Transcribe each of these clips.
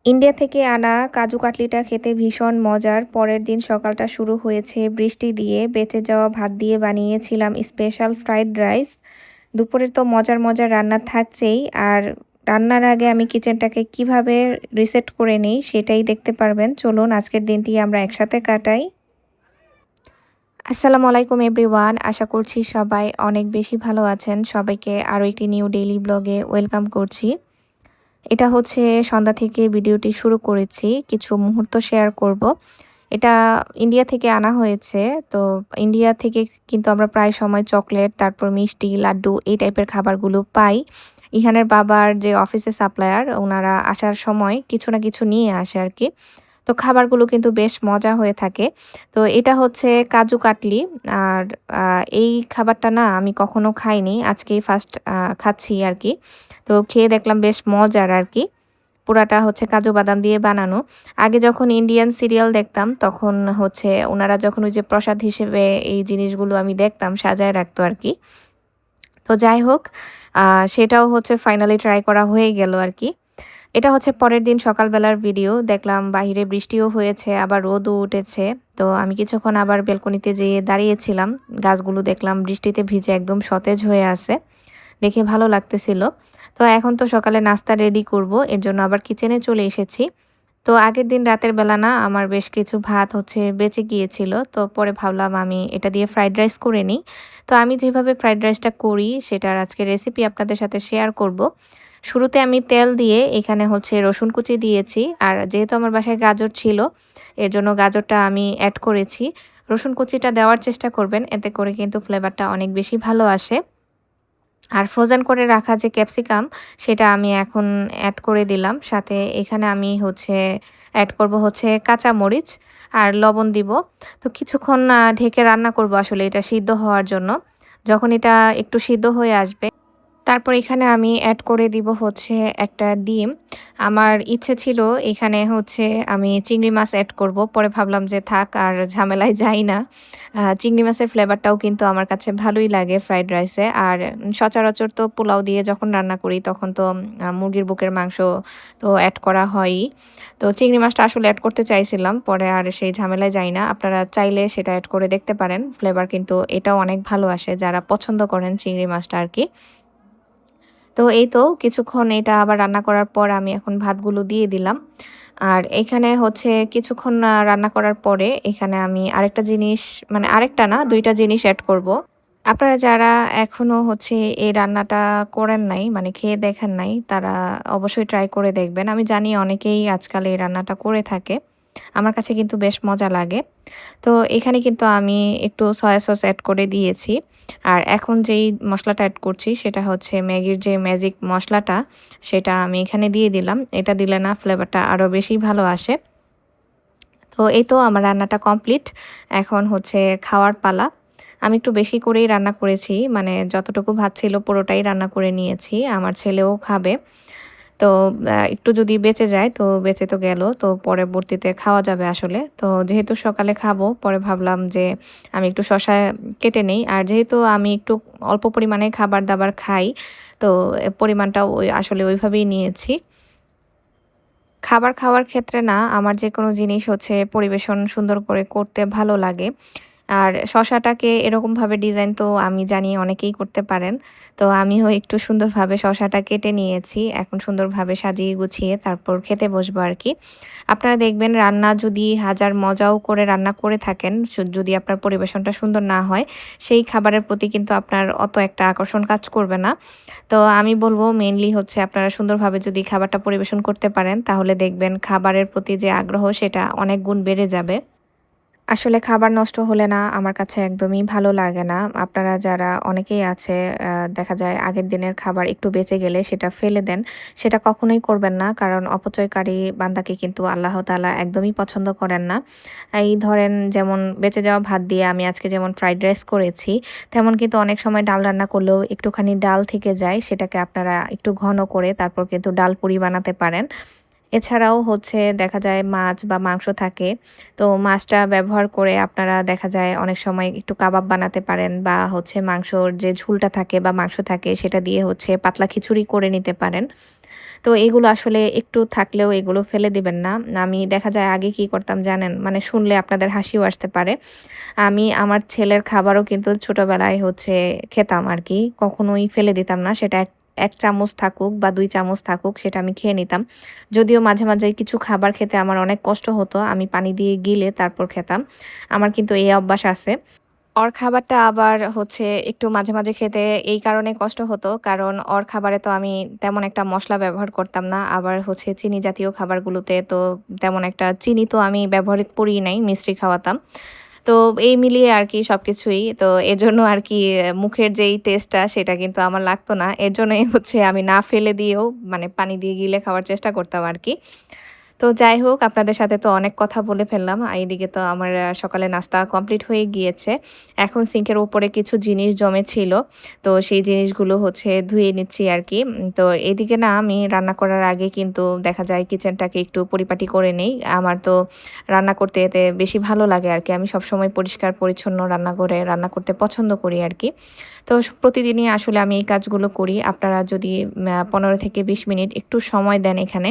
India থেকে আনা কাজু কাটলিটা খেতে ভীষণ মজার। পরের দিন সকালটা শুরু হয়েছে বৃষ্টি দিয়ে। বেঁচে যাওয়া ভাত দিয়ে বানিয়েছিলাম স্পেশাল ফ্রাইড রাইস। দুপুরের তো মজার মজার রান্না থাকছেই। আর রান্নার আগে আমি কিচেনটাকে কিভাবে রিসেট করে নিই সেটাই দেখতে পারবেন। চলুন আজকের দিনটি আমরা একসাথে কাটাই। আসসালামু আলাইকুম এভরিওয়ান। আশা করছি সবাই অনেক বেশি ভালো আছেন। সবাইকে আরও একটি নিউ ডেইলি ব্লগে ওয়েলকাম করছি। এটা হচ্ছে সন্ধ্যা থেকে ভিডিওটি শুরু করেছি। কিছু মুহূর্ত শেয়ার করব। এটা ইন্ডিয়া থেকে আনা হয়েছে। তো ইন্ডিয়া থেকে কিন্তু আমরা প্রায় সময় চকলেট, তারপর মিষ্টি, লাড্ডু এই টাইপের খাবারগুলো পাই। ইহানের বাবার যে অফিসে সাপ্লায়ার, ওনারা আসার সময় কিছু না কিছু নিয়ে আসে আরকি। তো খাবারগুলো কিন্তু বেশ মজা হয়ে থাকে। তো এটা হচ্ছে কাজু কাটলি। আর এই খাবারটা না আমি কখনো খাইনি। আজকেই ফার্স্ট খাচ্ছি আরকি। তো খেয়ে দেখলাম বেশ মজার আরকি। পুরাটা হচ্ছে কাজু বাদাম দিয়ে বানানো। আগে যখন ইন্ডিয়ান সিরিয়াল দেখতাম তখন হচ্ছে উনারা যখন ওই যে প্রসাদ হিসেবে এই জিনিসগুলো আমি দেখতাম সাজায় রাখতো আরকি। তো যাই হোক সেটাও হচ্ছে ফাইনালি ট্রাই করা হয়ে গেল আরকি। এটা হচ্ছে পরের দিন সকালবেলার ভিডিও। দেখলাম বাহিরে বৃষ্টিও হয়েছে, আবার রোদও উঠেছে। তো আমি কিছুক্ষণ আবার বেলকনিতে যেয়ে দাঁড়িয়েছিলাম। গাছগুলো দেখলাম বৃষ্টিতে ভিজে একদম সতেজ হয়ে আছে। দেখে ভালো লাগতেছিল। তো এখন তো সকালে নাস্তা রেডি করব। এর জন্য আবার কিচেনে চলে এসেছি। তো আগের দিন রাতের বেলা না আমার বেশ কিছু ভাত হচ্ছে বেঁচে গিয়েছিল। তো পরে ভাবলাম আমি এটা দিয়ে ফ্রাইড রাইস করে নিই। তো আমি যেভাবে ফ্রাইড রাইসটা করি সেটার আজকে রেসিপি আপনাদের সাথে শেয়ার করব। শুরুতে আমি তেল দিয়ে এখানে হচ্ছে রসুন কুচি দিয়েছি। আর যেহেতু আমার বাসায় গাজর ছিল, এর জন্য গাজরটা আমি অ্যাড করেছি। রসুন কুচিটা দেওয়ার চেষ্টা করবেন, এতে করে কিন্তু ফ্লেভারটা অনেক বেশি ভালো আসে। আর ফ্রোজেন করে রাখা যে ক্যাপসিকাম সেটা আমি এখন অ্যাড করে দিলাম। সাথে এখানে আমি হচ্ছে অ্যাড করব হচ্ছে কাঁচা মরিচ আর লবণ দিব। তো কিছুক্ষণ ঢেকে রান্না করব আসলে এটা সিদ্ধ হওয়ার জন্য। যখন এটা একটু সিদ্ধ হয়ে আসবে তারপর এখানে আমি অ্যাড করে দিব হচ্ছে একটা ডিম। আমার ইচ্ছে ছিল এখানে হচ্ছে আমি চিংড়ি মাছ অ্যাড করব। পরে ভাবলাম যে থাক আর ঝামেলায় যাই না। চিংড়ি মাছের ফ্লেভারটাও কিন্তু আমার কাছে ভালোই লাগে ফ্রাইড রাইসে। আর সচরাচর তো পোলাও দিয়ে যখন রান্না করি তখন তো মুরগির বুকের মাংস তো অ্যাড করা হয়ই। তো চিংড়ি মাছটা আসলে অ্যাড করতে চাইছিলাম। পরে আর সেই ঝামেলায় যাই না। আপনারা চাইলে সেটা অ্যাড করে দেখতে পারেন। ফ্লেভার কিন্তু এটাও অনেক ভালো আসে যারা পছন্দ করেন চিংড়ি মাছটা আরকি। তো এই তো কিছুক্ষণ এটা আবার রান্না করার পর আমি এখন ভাতগুলো দিয়ে দিলাম। আর এখানে হচ্ছে কিছুক্ষণ রান্না করার পরে এখানে আমি আরেকটা জিনিস মানে আরেকটা না ২ টা জিনিস এড করব। আপনারা যারা এখনো হচ্ছে এই রান্নাটা করেন নাই মানে খেয়ে দেখেন নাই তারা অবশ্যই ট্রাই করে দেখবেন। আমি জানি অনেকেই আজকাল এই রান্নাটা করে থাকে। আমার কাছে কিন্তু বেশ মজা লাগে। তো এখানে কিন্তু আমি একটু সয়া সস এড করে দিয়েছি। আর এখন যেই মসলাটা এড করছি সেটা হচ্ছে ম্যাগির যে ম্যাজিক মসলাটা সেটা আমি এখানে দিয়ে দিলাম। এটা দিলে না ফ্লেভারটা আরও বেশি ভালো আসে। তো এই তো আমার রান্নাটা কমপ্লিট। এখন হচ্ছে খাওয়ার পালা। আমি একটু বেশি করেই রান্না করেছি। মানে যতটুকু ভাত ছিল পুরোটাই রান্না করে নিয়েছি। আমার ছেলেও খাবে। তো একটু যদি বেঁচে যায় তো বেঁচে তো গেল। তো পরবর্তীতে খাওয়া যাবে আসলে। তো যেহেতু সকালে খাবো পরে ভাবলাম যে আমি একটু শসা কেটে নেই। আর যেহেতু আমি একটু অল্প পরিমাণে খাবার-দাবার খাই তো পরিমাণটাও আসলে ওইভাবেই নিয়েছি। খাবার খাওয়ার ক্ষেত্রে না আমার যেকোনো জিনিস হচ্ছে পরিবেশন সুন্দর করে করতে ভালো লাগে। আর শশাটাকে এরকমভাবে ডিজাইন তো আমি জানি অনেকেই করতে পারেন। তো আমিও একটু সুন্দরভাবে শশাটা কেটে নিয়েছি। এখন সুন্দরভাবে সাজিয়ে গুছিয়ে তারপর খেতে বসবো আরকি। আপনারা দেখবেন রান্না যদি হাজার মজাও করে রান্না করে থাকেন, যদি আপনার পরিবেশনটা সুন্দর না হয়, সেই খাবারের প্রতি কিন্তু আপনার অত একটা আকর্ষণ কাজ করবে না। তো আমি বলব মেইনলি হচ্ছে আপনারা সুন্দরভাবে যদি খাবারটা পরিবেশন করতে পারেন তাহলে দেখবেন খাবারের প্রতি যে আগ্রহ সেটা অনেক গুণ বেড়ে যাবে। আসলে খাবার নষ্ট হলে না আমার কাছে একদমই ভালো লাগে না। আপনারা যারা অনেকেই আছে দেখা যায় আগের দিনের খাবার একটু বেঁচে গেলে সেটা ফেলে দেন। সেটা কখনোই করবেন না। কারণ অপচয়কারী বান্দাকে কিন্তু আল্লাহ তাআলা একদমই পছন্দ করেন না। এই ধরেন যেমন বেঁচে যাওয়া ভাত দিয়ে আমি আজকে যেমন ফ্রাইড রাইস করেছি, তেমন কিন্তু অনেক সময় ডাল রান্না করলেও একটুখানি ডাল থেকে যায়। সেটাকে আপনারা একটু ঘন করে তারপর কিন্তু ডাল পুরি বানাতে পারেন। এছাড়াও হচ্ছে দেখা যায় মাছ বা মাংস থাকে। তো মাছটা ব্যবহার করে আপনারা দেখা যায় অনেক সময় একটু কাবাব বানাতে পারেন বা হচ্ছে মাংসর যে ঝুলটা থাকে বা মাংস থাকে সেটা দিয়ে হচ্ছে পাতলা খিচুড়ি করে নিতে পারেন। তো এগুলো আসলে একটু থাকলেও এগুলো ফেলে দিবেন না। আমি দেখা যায় আগে কি করতাম জানেন? মানে শুনলে আপনাদের হাসিও আসতে পারে। আমি আমার ছেলের খাবারও কিন্তু ছোটবেলায় হচ্ছে খেতাম আরকি। কখনোই ফেলে দিতাম না। সেটা ১ চামচ থাকুক বা ২ চামচ থাকুক সেটা আমি খেয়ে নিতাম। যদিও মাঝে, মাঝে কিছু খাবার খেতে আমার অনেক কষ্ট হতো। আমি পানি দিয়ে গিলে তারপর খেতাম। আমার কিন্তু এই অভ্যাস আছে। ওর খাবারটা আবার হচ্ছে একটু মাঝে, মাঝে খেতে এই কারণে কষ্ট হতো। কারণ ওর খাবারে তো আমি তেমন একটা মসলা ব্যবহার করতাম না। আবার হচ্ছে চিনি জাতীয় খাবারগুলোতে তো তেমন একটা চিনি তো আমি ব্যবহার করিই নাই, মিষ্টি খাওয়াতাম। তো এই মিলিয়ে আরকি সবকিছুই। তো এজন্য আরকি মুখের যেই টেস্টটা সেটা কিন্তু আমার লাগতো না। এর জন্যই হচ্ছে আমি না ফেলে দিয়েও মানে পানি দিয়ে গিলে খাওয়ার চেষ্টা করতাম আরকি। তো যাই হোক আপনাদের সাথে তো অনেক কথা বলে ফেললাম। এইদিকে তো আমার সকালের নাস্তা কমপ্লিট হয়ে গিয়েছে। এখন সিঙ্কের উপরে কিছু জিনিস জমেছিল। তো সেই জিনিসগুলো হচ্ছে ধুয়ে নিচ্ছি আরকি। তো এদিকে না আমি রান্না করার আগে কিন্তু দেখা যায় কিচেনটাকে একটু পরিপাটি করে নেই। আমার তো রান্না করতে এতে বেশি ভালো লাগে আরকি। আমি সবসময় পরিষ্কার পরিচ্ছন্ন রান্নাঘরে রান্না করতে পছন্দ করি আরকি। তো প্রতিদিনই আসলে আমি এই কাজগুলো করি। আপনারা যদি ১৫ থেকে ২০ মিনিট একটু সময় দেন এখানে,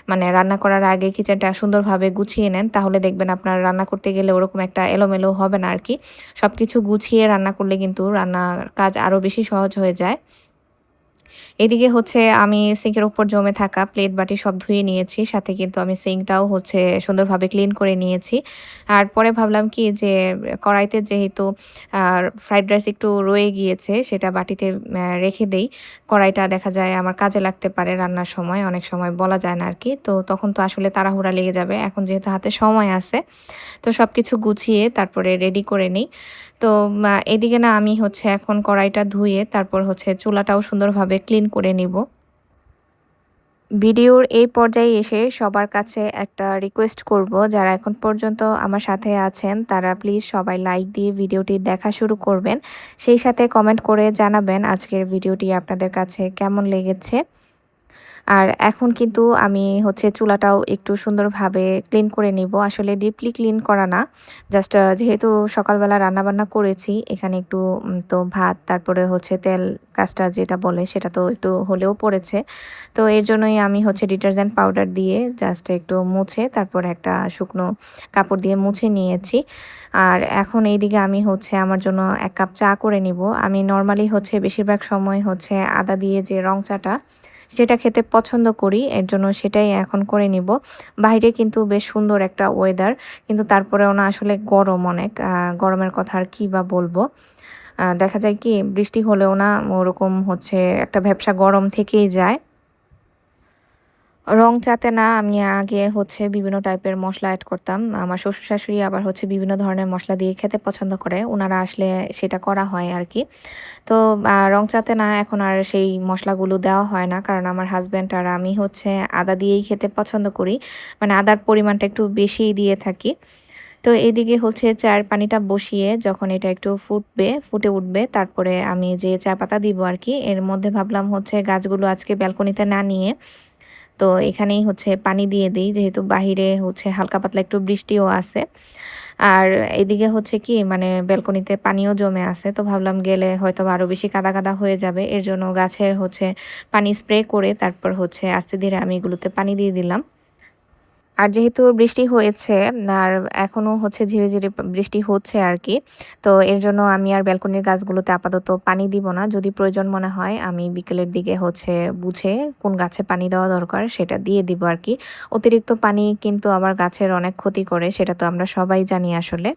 মানে রান্না করার আগে কিচেনটা সুন্দরভাবে গুছিয়ে নেন, তাহলে দেখবেন আপনার রান্না করতে গেলে ওরকম একটা এলোমেলো হবে না আরকি। সবকিছু গুছিয়ে রান্না করলে কিন্তু রান্নার কাজ আরো বেশি সহজ হয়ে যায়। এদিকে হচ্ছে আমি সিঙ্কের উপর জমে থাকা প্লেট বাটি সব ধুয়ে নিয়েছি। সাথে কিন্তু আমি সিঙ্কটাও হচ্ছে সুন্দরভাবে ক্লিন করে নিয়েছি। আর পরে ভাবলাম কি যে কড়াইতে যেহেতু আ ফ্রাইড রাইস একটু রয়ে গিয়েছে সেটা বাটিতে রেখে দেই। কড়াইটা দেখা যায় আমার কাজে লাগতে পারে রান্নার সময়। অনেক সময় বলা যায় না আরকি। তো তখন তো আসলে তাড়াহুড়া লেগে যাবে। এখন যেহেতু হাতে সময় আছে তো সবকিছু গুছিয়ে তারপরে রেডি করে নিই। তো এদিকে না আমি হচ্ছে এখন কড়াইটা ধুয়ে তারপর হচ্ছে চুলাটাও সুন্দরভাবে ক্লিন করে নিব। ভিডিওর এই পর্যায়ে এসে সবার কাছে একটা রিকোয়েস্ট করব, যারা এখন পর্যন্ত আমার সাথে আছেন তারা প্লিজ সবাই লাইক দিয়ে ভিডিওটি দেখা শুরু করবেন। সেই সাথে কমেন্ট করে জানাবেন আজকের ভিডিওটি আপনাদের কাছে কেমন লেগেছে। আর এখন কিন্তু আমি হচ্ছে চুলাটাও একটু সুন্দরভাবে ক্লিন করে নিব। আসলে ডিপলি ক্লিন করা না। জাস্ট যেহেতু সকালবেলা রান্নাবান্না করেছি, এখানে একটু তো ভাত তারপরে হচ্ছে তেল কাজটা যেটা বলে সেটা তো একটু হলেও পড়েছে। তো এর জন্যই আমি হচ্ছে ডিটারজেন্ট পাউডার দিয়ে জাস্ট একটু মুছে তারপরে একটা শুকনো কাপড় দিয়ে মুছে নিয়েছি। আর এখন এইদিকে আমি হচ্ছে আমার জন্য ১ কাপ চা করে নিব। আমি নরমালি হচ্ছে বেশিরভাগ সময় হচ্ছে আদা দিয়ে যে রং চাটা সেটা খেতে পছন্দ করি। এর জন্য সেটাই এখন করে নিব। বাইরে কিন্তু বেশ সুন্দর একটা ওয়েদার। কিন্তু তারপরেও না আসলে গরম অনেক। গরমের কথা আর কি বা বলবো। দেখা যায় কি বৃষ্টি হলেও না ওরকম হচ্ছে একটা ভ্যাপসা গরম থেকেই যায়। রং চাতে না আমি আগে হচ্ছে বিভিন্ন টাইপের মসলা এড করতাম। আমার শ্বশুর-শাশুড়ি আবার হচ্ছে বিভিন্ন ধরনের মসলা দিয়ে খেতে পছন্দ করে। উনারা আসলে সেটা করা হয় আরকি। তো রং চাতে না এখন আর সেই মসলাগুলো দেওয়া হয় না। কারণ আমার হাসব্যান্ড আর আমি হচ্ছে আদা দিয়েই খেতে পছন্দ করি। মানে আদার পরিমাণটা একটু বেশিই দিয়ে থাকি। তো এদিকে হচ্ছে চায়ের পানিটা বসিয়ে যখন এটা একটু ফুটে উঠবে তারপরে আমি যে চা পাতা দিব আরকি। এর মধ্যে ভাবলাম হচ্ছে গাছগুলো আজকে ব্যালকনিতে না নিয়ে তো এখানেই হচ্ছে পানি দিয়ে দেই, যেহেতু বাহিরে হচ্ছে হালকা পাতলা একটু বৃষ্টিও আছে। আর এদিকে হচ্ছে কি মানে ব্যালকনিতে পানিও জমে আছে। তো ভাবলাম গেলে হয়তোবা আরো বেশি কাদা, কাদা হয়ে যাবে। এর জন্য গাছের হচ্ছে পানি স্প্রে করে তারপর হচ্ছে আস্তে ধীরে আমি এগুলোতে পানি দিয়ে দিলাম। আর যেহেতু বৃষ্টি হয়েছে আর এখনো হচ্ছে ঝিরিঝিরি বৃষ্টি হচ্ছে আরকি। তো এর জন্য আমি আর ব্যালকনির গাছগুলোতে আপাতত পানি দিব না। যদি প্রয়োজন মনে হয় আমি বিকেলের দিকে হচ্ছে বুঝে কোন গাছে পানি দেওয়া দরকার সেটা দিয়ে দিব আরকি। অতিরিক্ত পানি কিন্তু আবার গাছের অনেক ক্ষতি করে, সেটা তো আমরা সবাই জানি আসলে।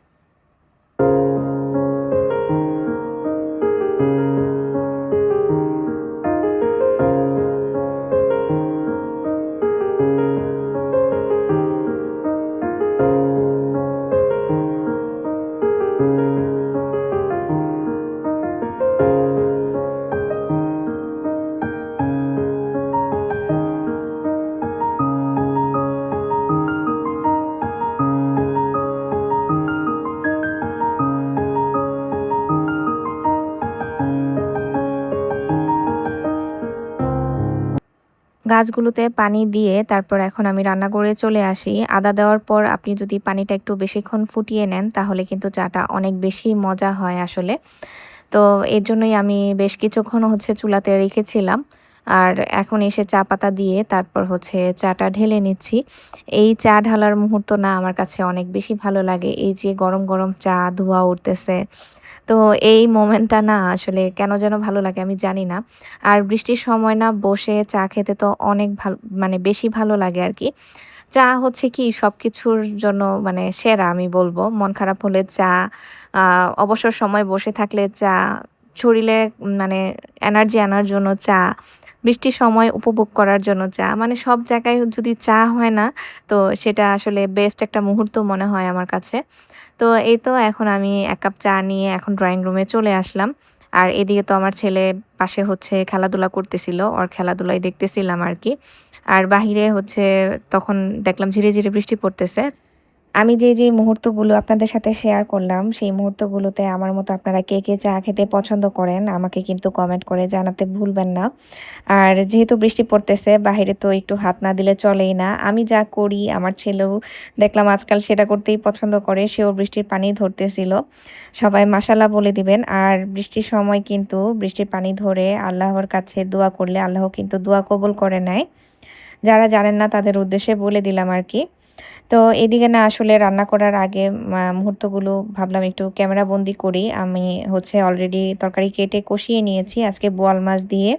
গাছগুলোতে পানি দিয়ে তারপর এখন আমি রান্নাঘরে চলে আসি। আদা দেওয়ার পর আপনি যদি পানিটা একটু বেশিক্ষণ ফুটিয়ে নেন তাহলে কিন্তু চাটা অনেক বেশি মজা হয় আসলে। তো এর জন্যই আমি বেশ কিছুক্ষণ হচ্ছে চুলাতে রেখেছিলাম। আর এখন এসে চা পাতা দিয়ে তারপর হচ্ছে চাটা ঢেলে নিচ্ছি। এই চা ঢালার মুহূর্ত না আমার কাছে অনেক বেশি ভালো লাগে। এই যে গরম, গরম চা ধোঁয়া উঠতেছে। তো এই মোমেন্টটা না আসলে কেন যেন ভালো লাগে আমি জানি না। আর বৃষ্টির সময় না বসে চা খেতে তো অনেক মানে বেশি ভালো লাগে আরকি। চা হচ্ছে কি সবকিছুর জন্য মানে সেরা আমি বলব। মন খারাপ হলে চা, আ অবসর সময় বসে থাকলে চা, শরীরে মানে এনার্জি আনার জন্য চা, বৃষ্টির সময় উপভোগ করার জন্য চা। মানে সব জায়গায় যদি চা হয় না, তো সেটা আসলে বেস্ট একটা মুহূর্ত মনে হয় আমার কাছে। তো এই তো এখন আমি ১ কাপ চা নিয়ে এখন ড্রয়িং রুমে চলে আসলাম। আর এদিকে তো আমার ছেলে পাশে হচ্ছে খেলাধুলা করতেছিল। ওর খেলাধুলাই দেখতেছিলাম আরকি। আর বাহিরে হচ্ছে তখন দেখলাম ঝিরিঝিরি বৃষ্টি পড়তেছে। আমি যে মুহূর্তগুলো আপনাদের সাথে শেয়ার করলাম, সেই মুহূর্তগুলোতে আমার মতো আপনারা কে চা খেতে পছন্দ করেন, আমাকে কিন্তু কমেন্ট করে জানাতে ভুলবেন না। আর যেহেতু বৃষ্টি পড়তেছে, বাহিরে তো একটু হাত না দিলে চলেই না। আমি যা করি, আমার ছেলেও দেখলাম আজকাল সেটা করতেই পছন্দ করে। সেও বৃষ্টির পানি ধরতেছিল। সবাই মাশাআল্লাহ বলে দিবেন। আর বৃষ্টির সময় কিন্তু বৃষ্টির পানি ধরে আল্লাহর কাছে দোয়া করলে আল্লাহ কিন্তু দোয়া কবুল করে নেয়। যারা জানেন না তাদের উদ্দেশ্যে বলে দিলাম আরকি। তো এদিকে না আসলে রান্না করার আগে মুহূর্তগুলো ভাবলাম একটু ক্যামেরাবন্দি করি। আমি হচ্ছে অলরেডি তরকারি কেটে কষিয়ে নিয়েছি। আজকে বোয়াল মাছ দিয়ে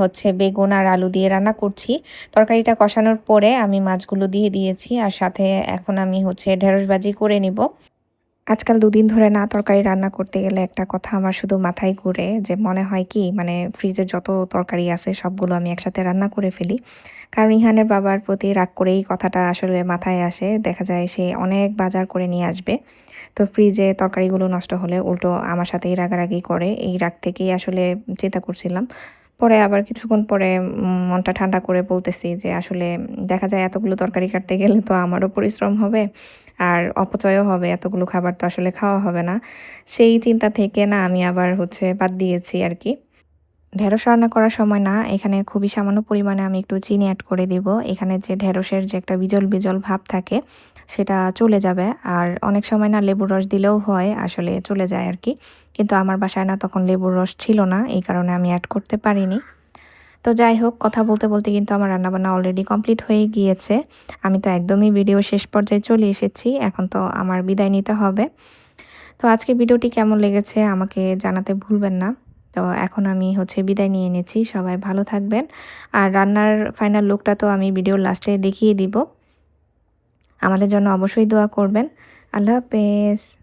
হচ্ছে বেগুন আর আলু দিয়ে রান্না করছি। তরকারিটা কষানোর পরে আমি মাছগুলো দিয়ে দিয়েছি। আর সাথে এখন আমি হচ্ছে ঢেঁড়স ভাজি করে নিব। আজকাল ২ দিন ধরে না তরকারি রান্না করতে গেলে একটা কথা আমার শুধু মাথায় ঘুরে যে মনে হয় কি মানে ফ্রিজে যত তরকারি আছে সবগুলো আমি একসাথে রান্না করে ফেলি। কারণ ইহানের বাবার প্রতি রাগ করেই কথাটা আসলে মাথায় আসে। দেখা যায় সে অনেক বাজার করে নিয়ে আসবে। তো ফ্রিজে তরকারিগুলো নষ্ট হলে উল্টো আমার সাথেই রাগারাগি করে। এই রাগ থেকেই আসলে চিন্তা করছিলাম। পরে আবার কিছুক্ষণ পরে মনটা ঠান্ডা করে বলতেছি যে আসলে দেখা যায় এতগুলো তরকারি কাটতে গেলে তো আমারও পরিশ্রম হবে আর অপচয়ও হবে। এতগুলো খাবার তো আসলে খাওয়া হবে না। সেই চিন্তা থেকে না আমি আবার হচ্ছে বাদ দিয়েছি আরকি। ঢেঁড়স রান্না করার সময় না এখানে খুবই সামান্য পরিমাণে আমি একটু চিনি এড করে দিব। এখানে যে ঢেঁড়সের যে একটা বিজল ভাব থাকে সেটা চলে যাবে। আর অনেক সময় না লেবুর রস দিলেও হয় আসলে চলে যায় আরকি। কিন্তু আমার বাসায় না তখন লেবুর রস ছিল না। এই কারণে আমি এড করতে পারিনি। তো যাই হোক কথা বলতে কিন্তু আমার রান্নাবান্না অলরেডি কমপ্লিট হয়ে গিয়েছে। আমি তো একদমই ভিডিও শেষ পর্যায়ে চলে এসেছি। এখন তো আমার বিদায় নিতে হবে। তো আজকের ভিডিওটি কেমন লেগেছে আমাকে জানাতে ভুলবেন না। তো এখন আমি হচ্ছে বিদায় নিয়ে নিচ্ছি। সবাই ভালো থাকবেন। আর রান্নার ফাইনাল লুকটা তো আমি ভিডিওর লাস্টে দেখিয়ে দিব। আমাদের জন্য অবশ্যই দোয়া করবেন। আল্লাহ হাফেজ।